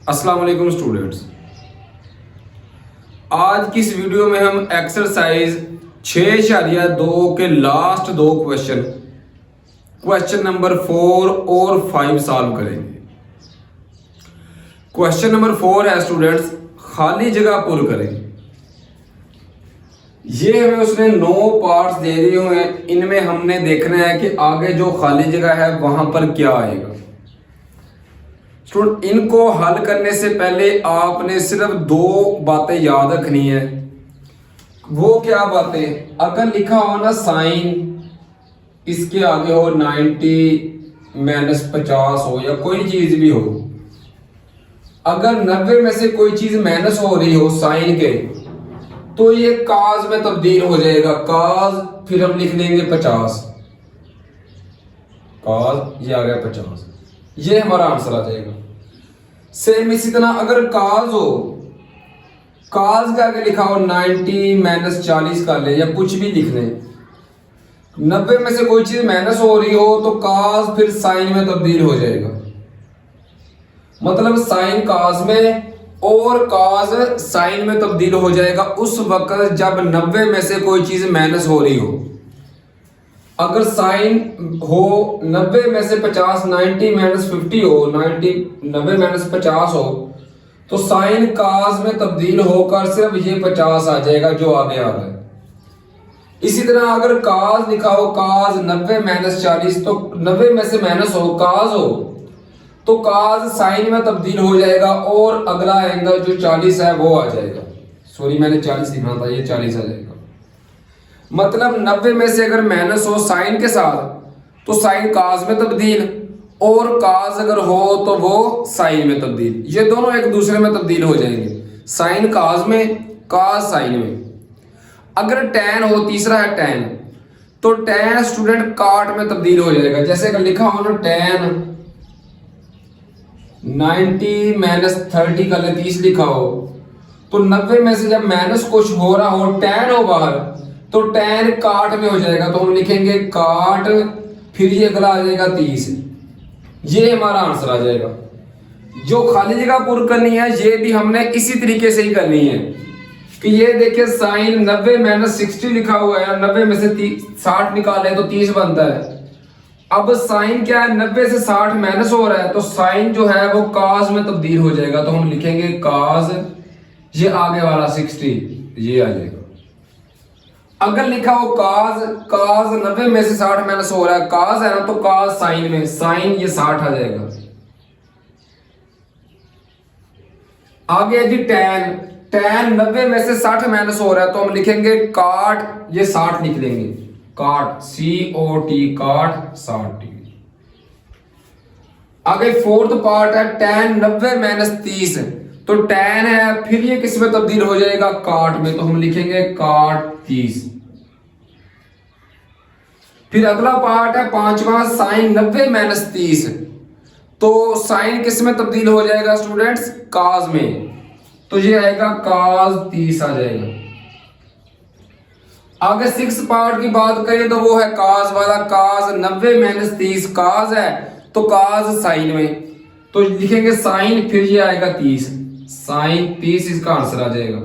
अस्सलाम वालेकुम स्टूडेंट्स। आज की इस वीडियो में हम एक्सरसाइज 6.2 के लास्ट दो क्वेश्चन नंबर 4 और 5 सॉल्व करेंगे। क्वेश्चन नंबर 4 है स्टूडेंट्स, खाली जगह पुर करें। ये हमें उसने 9 पार्ट्स दे दिए हुए हैं। इनमें हमने देखना है कि आगे जो खाली जगह है वहां पर क्या आएगा। स्टूडेंट, इनको हल करने से पहले आपने सिर्फ 2 बातें याद रखनी है। वो क्या बातें? अगर लिखा हो ना साइन, इसके आगे हो 90 - 50 हो या कोई चीज भी हो, अगर 90 में से कोई चीज माइनस हो रही हो साइन के, तो ये काज में तब्दील हो जाएगा। काज फिर हम लिख लेंगे 50, काज ये आ गया 50, ये हमारा आंसर आ जाएगा। सेम इसी तरह अगर काज हो, काज का आगे लिखा हो 90 - 40 कर ले या कुछ भी लिख ले, 90 में से कोई चीज माइनस हो रही हो तो काज फिर साइन में तब्दील हो जाएगा। मतलब साइन काज में और काज साइन में तब्दील हो जाएगा उस वक्त जब 90 में से कोई चीज माइनस हो रही हो। अगर साइन हो 90 में से 50, 90 - 50 हो, 90 - 50 हो, तो साइन काज में तब्दील होकर सिर्फ ये 50 आ जाएगा जो आगे आ रहा है। इसी तरह अगर काज लिखा हो, काज 90 - 40, तो 90 में से माइनस हो, काज हो, तो काज साइन में तब्दील हो जाएगा और अगला एंगल जो 40 है वो आ जाएगा। सॉरी, मैंने 40 लिखना था, ये 40 आ जाएगा। मतलब 90 में से अगर माइनस हो साइन के साथ तो साइन काज में तब्दील, और काज अगर हो तो वो साइन में तब्दील। ये दोनों एक दूसरे में तब्दील हो जाएंगे, साइन काज में, काज साइन में। अगर टैन हो, तीसरा है टैन, तो टैन स्टूडेंट काट में तब्दील हो जाएगा। जैसे अगर लिखा हो ना टैन 90 - 30 कर ले, 30 लिखा हो, तो 90 में से जब माइनस कुछ हो रहा हो, टैन हो बाहर, तो टैन काट में हो जाएगा, तो हम लिखेंगे काट, फिर ये अगला आ जाएगा 30। ये हमारा आंसर आ जाएगा। जो खाली जगह पूरी करनी है ये भी हमने इसी तरीके से ही करनी है कि ये देखिए साइन 90 - 60 लिखा हुआ है, 90 में से 60 निकाले तो 30 बनता है। अब साइन क्या है, 90 से 60 माइनस हो रहा है, तो साइन जो है वो काज में तब्दील हो जाएगा, तो हम लिखेंगे काज, ये आगे वाला 60 ये आ जाएगा। अगर लिखा हो काज, काज 90 में से 60 माइनस हो रहा है, काज है ना, तो काज साइन में, साइन ये 60 आ जाएगा। आगे जी टैन, टैन 90 में से 60 माइनस हो रहा है, तो हम लिखेंगे काट, ये 60 लिख लेंगे, काट, COT, काट 60। आगे फोर्थ पार्ट है टैन 90 - 30, तो टैन है, फिर ये किस में तब्दील हो जाएगा, काट में, तो हम लिखेंगे काट 30। फिर अगला पार्ट है पांचवा, साइन 90 - 30, तो साइन किस में तब्दील हो जाएगा स्टूडेंट्स, काज में, तो ये आएगा काज 30 आ जाएगा। आगे 6 पार्ट की बात करें तो वो है काज वाला, काज 90 - 30 काज है, तो काज साइन में, तो लिखेंगे साइन, फिर ये आएगा 30, साइन 30 इसका आंसर आ जाएगा।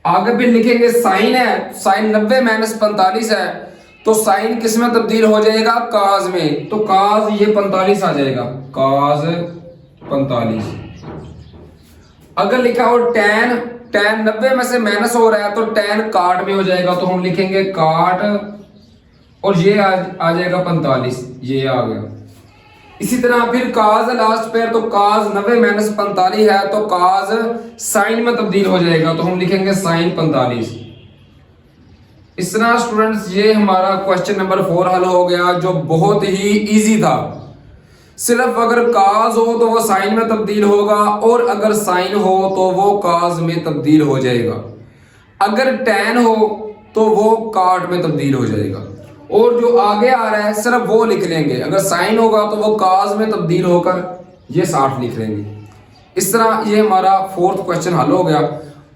आगे फिर लिखेंगे साइन है, साइन 90 - 45 है, तो साइन किस में तब्दील हो जाएगा, काज में, तो काज ये 45 आ जाएगा, काज 45। अगर लिखा हो टैन, टैन 90 में से माइनस हो रहा है, तो टैन काट में हो जाएगा, तो हम लिखेंगे काट, और ये आ जाएगा 45, ये आ गया। इसी तरह फिर काज है लास्ट पे, तो काज 90 - 45 है, तो काज साइन में तब्दील हो जाएगा, तो हम लिखेंगे साइन 45। इस तरह स्टूडेंट्स ये हमारा क्वेश्चन नंबर 4 हल हो गया, जो बहुत ही इजी था। सिर्फ अगर काज हो तो वो साइन में तब्दील होगा, और अगर साइन हो तो वो काज में तब्दील हो जाएगा। अगर टैन हो तो वो काट में तब्दील हो जाएगा, और जो आगे आ रहा है सिर्फ वो लिख लेंगे। अगर साइन होगा तो वो काज में तब्दील होकर ये 60 लिख लेंगे। इस तरह ये हमारा 4th क्वेश्चन हल हो गया।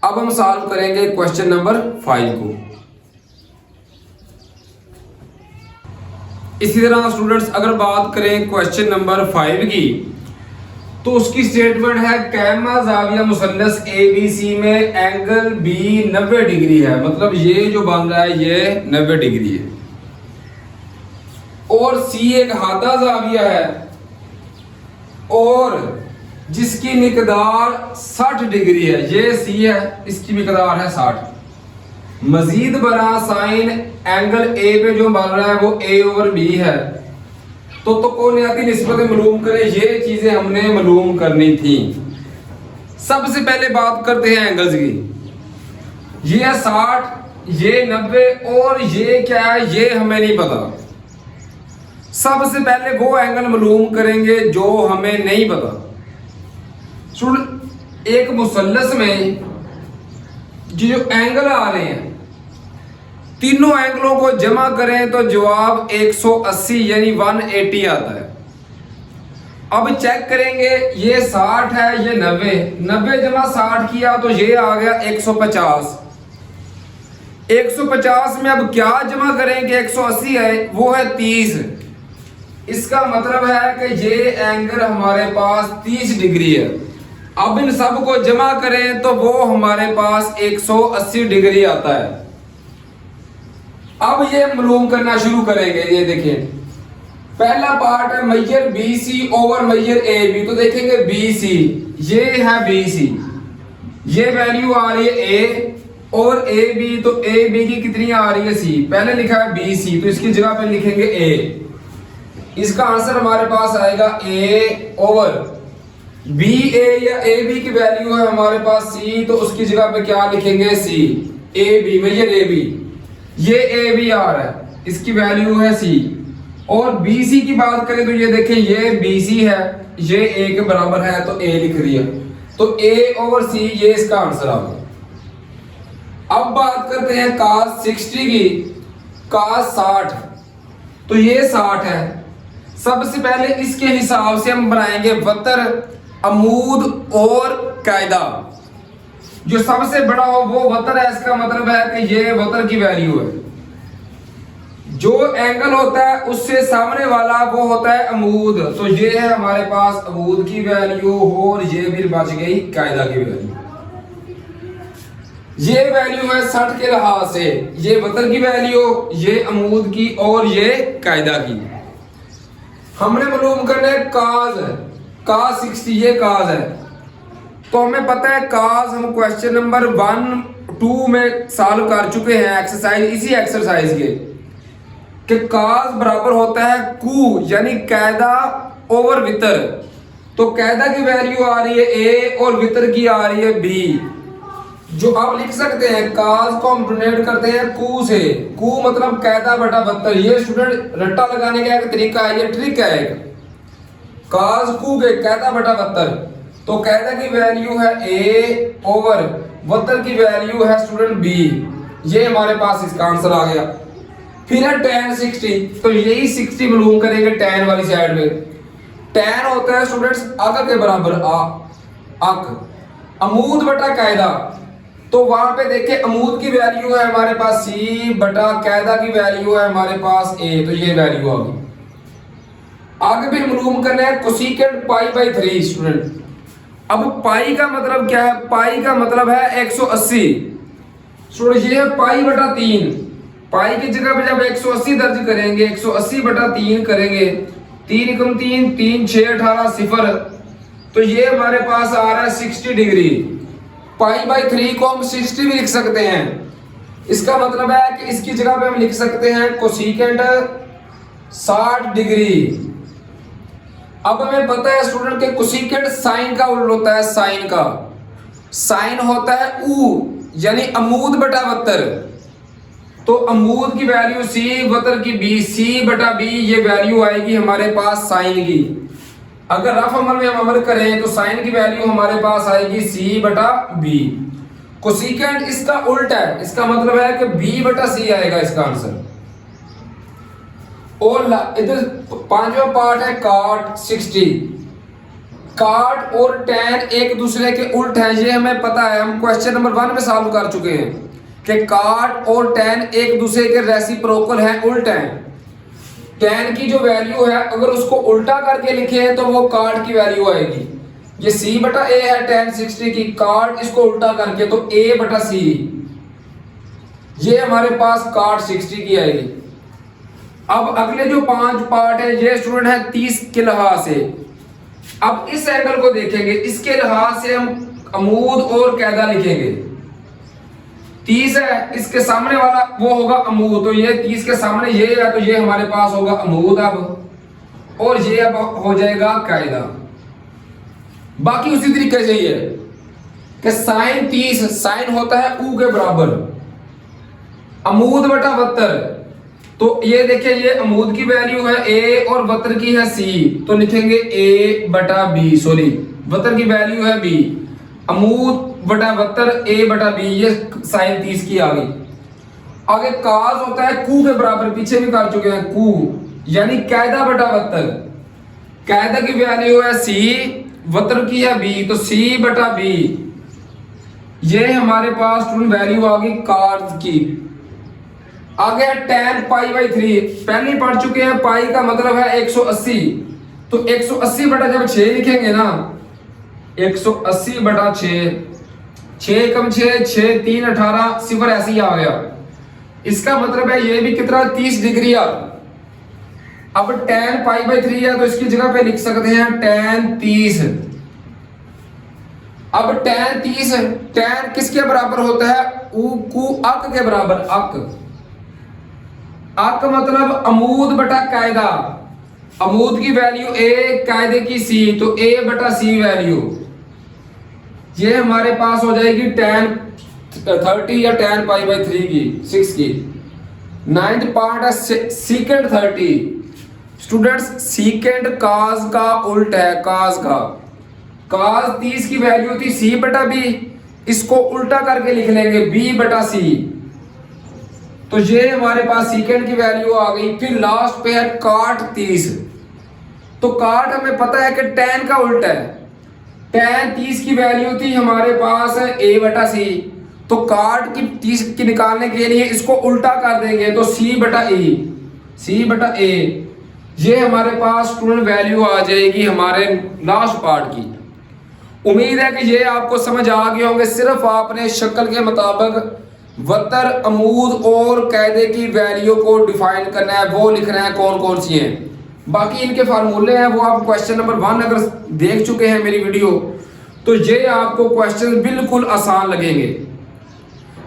अब हम सॉल्व करेंगे क्वेश्चन नंबर 5 को। इसी तरह स्टूडेंट्स अगर बात करें क्वेश्चन नंबर 5 की, तो उसकी स्टेटमेंट है कैमा जाविया मुसन्नस ABC में एंगल B 90 डिग्री है, मतलब ये जो बन रहा है ये 90 डिग्री है। और C एक हादा जाविया है और जिसकी मिकदार 60 डिग्री है, ये C है, इसकी मिकदार है 60। मजीद बड़ा साइन एंगल A पे जो बन रहा है वो A/B है। तो कोनियाती निस्बतें मालूम करें, ये चीजें हमने मालूम करनी थी। सबसे पहले बात करते हैं एंगल्स की। ये 60, ये 90 और ये क्या है ये हमें नहीं पता। सबसे पहले वो एंगल मालूम करेंगे जो हमें नहीं पता। सुन, एक मुसल्लस में जो एंगल आ रहे हैं, तीनों एंगलों को जमा करें तो जवाब 180 यानी 180 आता है। अब चेक करेंगे, ये 60 है, ये 90 जमा 60 किया तो ये आ गया 150। 150 में अब क्या जमा करेंगे, 180 है, वो है 30। इसका मतलब है कि ये एंगल हमारे पास 30 डिग्री है। अब इन सब को जमा करें तो वो हमारे पास 180 डिग्री आता है। अब ये मालूम करना शुरू करेंगे। ये देखिए, पहला पार्ट है major BC over major AB। तो देखेंगे BC, ये है BC, ये वैल्यू आ रही है A और AB, तो AB की कितनी आ रही है C। पहले लिखा है BC तो इसकी जगह पे लिखेंगे A। इसका आंसर हमारे पास आएगा A ओवर BA या AB की वैल्यू है हमारे पास C, तो उसकी जगह पे क्या लिखेंगे C। AB मेजर AB, ये AB आ रहा है, इसकी वैल्यू है C। और BC की बात करें तो ये देखें, ये BC है, ये A के बराबर है तो A लिख दिया, तो A ओवर C ये इसका आंसर आ गया। अब बात करते हैं cos 60 की। cos 60, तो ये 60 है। सबसे पहले इसके हिसाब से हम बनाएंगे वतर, अमूद और कायदा। जो सबसे बड़ा हो वो वतर है, इसका मतलब है कि ये वतर की वैल्यू है। जो एंगल होता है उससे सामने वाला वो होता है अमूद, तो ये है हमारे पास अमूद की वैल्यू, और ये भी बच गई कायदा की वैल्यू। ये वैल्यू है 60 के लिहाज से, ये वतर की वैल्यू, ये अमूद की और ये कायदा की। हमने मालूम करना है cos 60, ये cos है, तो हमें पता है cos हम क्वेश्चन नंबर 1, 2 में सॉल्व कर चुके हैं एक्सरसाइज, इसी एक्सरसाइज के कि cos बराबर होता है कू यानी कायदा ओवर वितर। तो कायदा की वैल्यू आ रही है A और वितर की आ रही है B। जो आप लिख सकते हैं cos को हम डोनेट करते हैं कू से, कू मतलब कायदा बटा बहत्तर। ये स्टूडेंट रट्टा लगाने का एक तरीका है, ये ट्रिक है एक। cos कू के कायदा बटा बहत्तर, तो कायदा की वैल्यू है A ओवर वतर की वैल्यू है स्टूडेंट B। ये हमारे पास इसका आंसर आ गया। फिर है tan 60, तो यही 60 मालूम करेंगे tan वाली साइड में। tan होता है स्टूडेंट्स अक के बराबर, अक अमूद बटा कायदा। तो वहां पे देखिए अमूद की वैल्यू है हमारे पास C बटा कायदा की वैल्यू है हमारे पास A, तो ये वैल्यू आ गई। आगे फिर मालूम करना है कोसेकेंट π/3 स्टूडेंट। अब पाई का मतलब क्या है, पाई का मतलब है 180। स्टूडेंट ये है π/3, पाई की जगह पे जब 180 दर्ज करेंगे, 180 बटा 3 करेंगे, 3 एकम 3, 3 6 18 0, तो ये हमारे पास आ रहा है 60 डिग्री। π/3 को हम 60 भी लिख सकते हैं। इसका मतलब है कि इसकी जगह पे हम लिख सकते हैं कोसेकेंट 60 डिग्री। अब हमें पता है स्टूडेंट के कोसेकेंट साइन का उल्टा होता है, साइन का साइन होता है U यानी अमूद बटा वतर। तो अमूद की वैल्यू C, वतर की B, C बटा B ये वैल्यू आएगी हमारे पास साइन की। अगर रफ अमल में हम अमल करें तो साइन की वैल्यू हमारे पास आएगी C बटा B। कोसेकेंट इसका उल्टा है, इसका मतलब है कि B बटा C आएगा इसका आंसर। और इधर पांचवा पार्ट है cot 60। cot और tan एक दूसरे के उल्ट हैं, ये हमें पता है, हम क्वेश्चन नंबर 1 में सॉल्व कर चुके हैं कि cot और tan एक दूसरे के रेसिप्रोकल हैं, उल्ट हैं। tan की जो वैल्यू है अगर उसको उल्टा करके लिखे तो वो cot की वैल्यू आएगी। ये c बटा a है tan 60 की, काट इसको उल्टा करके तो a बटा c, ये हमारे पास काट 60 की आएगी। अब अगले जो 5 पार्ट है ये स्टूडेंट है 30 के लिहाज से। अब इस एंगल को देखेंगे, इसके लिहाज से हम अमूद और कैदा लिखेंगे। 30 है, इसके सामने वाला वो होगा अमूद, तो ये 30 के सामने ये है तो ये हमारे पास होगा अमूद अब, और ये अब हो जाएगा कायदा। बाकी उसी तरीके से ही है कि साइन 30 साइन होता है ऊ के बराबर, अमूद बटा वतर, तो ये देखिए ये अमूद की वैल्यू है a और वतर की है c, तो लिखेंगे a बटा b, सॉरी वतर की वैल्यू है b, अमूद बटा वतर a बटा b, ये साइन 30 की आ गई। आगे काज होता है कू के बराबर, पीछे भी कर चुके हैं कू, यानी कायदा बटा वतर, कायदा की वैल्यू है c, वतर की है b, तो c बटा b, ये हमारे पास वैल्यू आ गई काज की। आगे tan पाई बाई 3, पहले ही पढ़ चुके हैं, पाई का मतलब है 180, तो 180 बटा जब 6 लिखेंगे ना, 180 बटा 6, 6 कम 6, 6 3 18, सिफर ऐसे ही आ गया। इसका मतलब है ये भी कितना 30 डिग्री आ। अब tan पाई बाई 3 है तो इसकी जगह पे लिख सकते हैं tan 30। अब tan 30, tan किसके बराबर होता है, ऊ कू अक के बराबर, अक मतलब अमूद बटा कायदा, अमूद की वैल्यू a, कायदे की c, तो a बटा c वैल्यू, ये हमारे पास हो जाएगी tan 30 या tan पाई बाई 3 की 6 की। 9th पार्ट है सीकेंड 30। स्टूडेंट्स सीकेंड काज का उल्ट है, काज का, काज 30 की वैल्यू थी c बटा b, इसको उल्टा करके लिख लेंगे b बटा c, तो ये हमारे पास सीकेंड की वैल्यू आ गई। फिर लास्ट पे है काट 30, तो काट हमें पता है कि tan का उल्टा है, tan 30 की वैल्यू थी हमारे पास a बटा c, तो काट की 30 की निकालने के लिए इसको उल्टा कर देंगे तो c बटा a, c बटा a, ये हमारे पास स्टूडेंट वैल्यू आ जाएगी हमारे लास्ट पार्ट की। उम्मीद है कि ये आपको समझ आ गए होंगे। सिर्फ आपने शक्ल के मुताबिक वतर, अमूद और कायदे की वैल्यू को डिफाइन करना है, वो लिखना है कौन कौन सी हैं। बाकी इनके फार्मूले हैं वो आप क्वेश्चन नंबर 1 अगर देख चुके हैं मेरी वीडियो, तो ये आपको क्वेश्चन बिल्कुल आसान लगेंगे।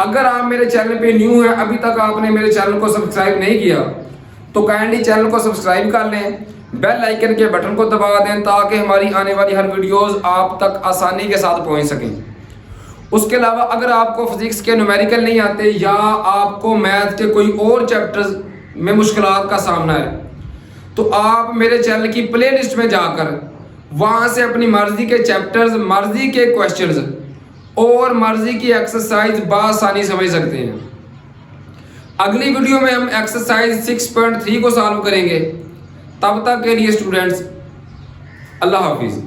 अगर आप मेरे चैनल पे न्यू हैं, अभी तक आपने मेरे चैनल को सब्सक्राइब नहीं किया, तो काइंडली चैनल को सब्सक्राइब कर लें, बेल आइकन के बटन को दबा दें ताकि हमारी आने वाली हर वीडियोस आप तक आसानी के साथ पहुंच सकें। उसके अलावा अगर आपको फिजिक्स के न्यूमेरिकल नहीं आते या आपको मैथ के कोई और चैप्टर्स में मुश्किलात का सामना है, तो आप मेरे चैनल की प्लेलिस्ट में जाकर वहां से अपनी मर्जी के चैप्टर्स, मर्जी के क्वेश्चंस और मर्जी की एक्सरसाइज बासानी समझ सकते हैं। अगली वीडियो में हम एक्सरसाइज 6.3 को सॉल्व करेंगे। तब तक के लिए स्टूडेंट्स, अल्लाह हाफिज।